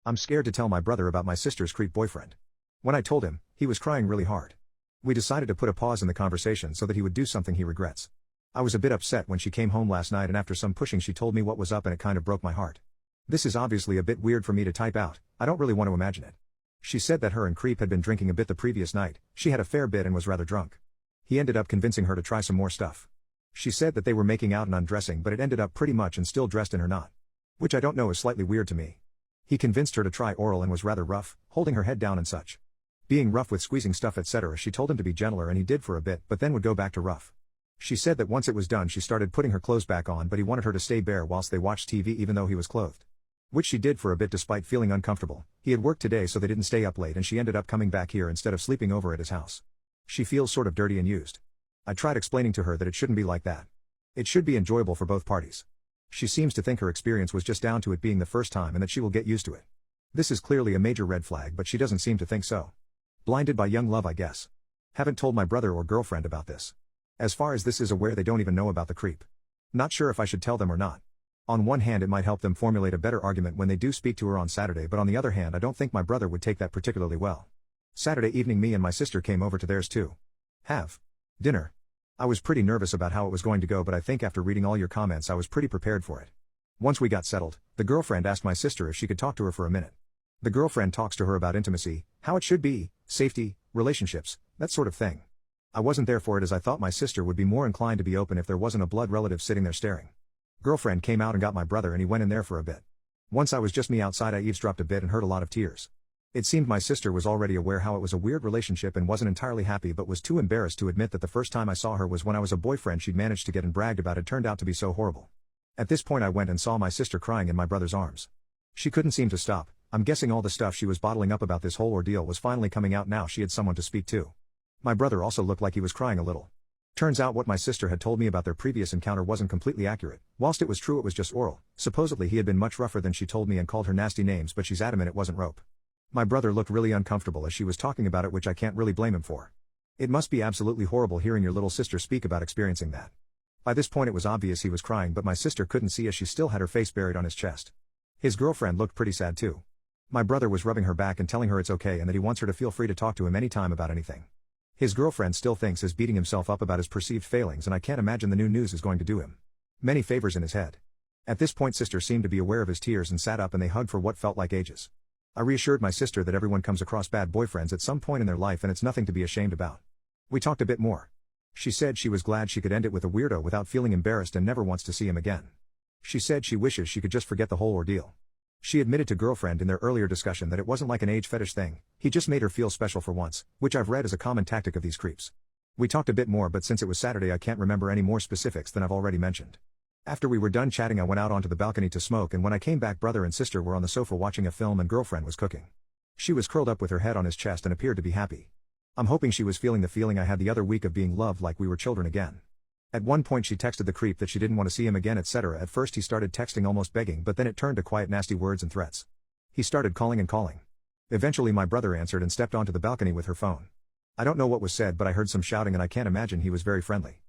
I'm scared to tell my brother about my sister's creep boyfriend. When I told him, he was crying really hard. We decided to put a pause in the conversation so that he would do something he regrets. I was a bit upset when she came home last night, and after some pushing she told me what was up, and it kind of broke my heart. This is obviously a bit weird for me to type out, I don't really want to imagine it. She said that her and Creep had been drinking a bit the previous night, she had a fair bit and was rather drunk. He ended up convincing her to try some more stuff. She said that they were making out and undressing, but it ended up pretty much and still dressed in her knot. Which I don't know is slightly weird to me. He convinced her to try oral and was rather rough, holding her head down and such. Being rough with squeezing stuff etc. She told him to be gentler and he did for a bit but then would go back to rough. She said that once it was done she started putting her clothes back on, but he wanted her to stay bare whilst they watched TV even though he was clothed. Which she did for a bit despite feeling uncomfortable. He had worked today so they didn't stay up late and she ended up coming back here instead of sleeping over at his house. She feels sort of dirty and used. I tried explaining to her that it shouldn't be like that. It should be enjoyable for both parties. She seems to think her experience was just down to it being the first time and that she will get used to it. This is clearly a major red flag, but she doesn't seem to think so. Blinded by young love, I guess. Haven't told my brother or girlfriend about this. As far as this is aware, they don't even know about the creep. Not sure if I should tell them or not. On one hand, it might help them formulate a better argument when they do speak to her on Saturday, but on the other hand I don't think my brother would take that particularly well. Saturday evening me and my sister came over to theirs to have dinner. I was pretty nervous about how it was going to go, but I think after reading all your comments I was pretty prepared for it. Once we got settled, the girlfriend asked my sister if she could talk to her for a minute. The girlfriend talks to her about intimacy, how it should be, safety, relationships, that sort of thing. I wasn't there for it as I thought my sister would be more inclined to be open if there wasn't a blood relative sitting there staring. Girlfriend came out and got my brother and he went in there for a bit. Once I was just me outside, I eavesdropped a bit and heard a lot of tears. It seemed my sister was already aware how it was a weird relationship and wasn't entirely happy, but was too embarrassed to admit that the first time I saw her was when I was a boyfriend she'd managed to get and bragged about had turned out to be so horrible. At this point I went and saw my sister crying in my brother's arms. She couldn't seem to stop. I'm guessing all the stuff she was bottling up about this whole ordeal was finally coming out now she had someone to speak to. My brother also looked like he was crying a little. Turns out what my sister had told me about their previous encounter wasn't completely accurate. Whilst it was true it was just oral, supposedly he had been much rougher than she told me and called her nasty names, but she's adamant it wasn't rope. My brother looked really uncomfortable as she was talking about it, which I can't really blame him for. It must be absolutely horrible hearing your little sister speak about experiencing that. By this point it was obvious he was crying, but my sister couldn't see as she still had her face buried on his chest. His girlfriend looked pretty sad too. My brother was rubbing her back and telling her it's okay and that he wants her to feel free to talk to him anytime about anything. His girlfriend still thinks he's beating himself up about his perceived failings, and I can't imagine the new news is going to do him many favors in his head. At this point sister seemed to be aware of his tears and sat up and they hugged for what felt like ages. I reassured my sister that everyone comes across bad boyfriends at some point in their life and it's nothing to be ashamed about. We talked a bit more. She said she was glad she could end it with a weirdo without feeling embarrassed and never wants to see him again. She said she wishes she could just forget the whole ordeal. She admitted to girlfriend in their earlier discussion that it wasn't like an age fetish thing, he just made her feel special for once, which I've read as a common tactic of these creeps. We talked a bit more, but since it was Saturday I can't remember any more specifics than I've already mentioned. After we were done chatting I went out onto the balcony to smoke, and when I came back brother and sister were on the sofa watching a film and girlfriend was cooking. She was curled up with her head on his chest and appeared to be happy. I'm hoping she was feeling the feeling I had the other week of being loved like we were children again. At one point she texted the creep that she didn't want to see him again etc. At first he started texting almost begging, but then it turned to quiet nasty words and threats. He started calling and calling. Eventually my brother answered and stepped onto the balcony with her phone. I don't know what was said, but I heard some shouting and I can't imagine he was very friendly.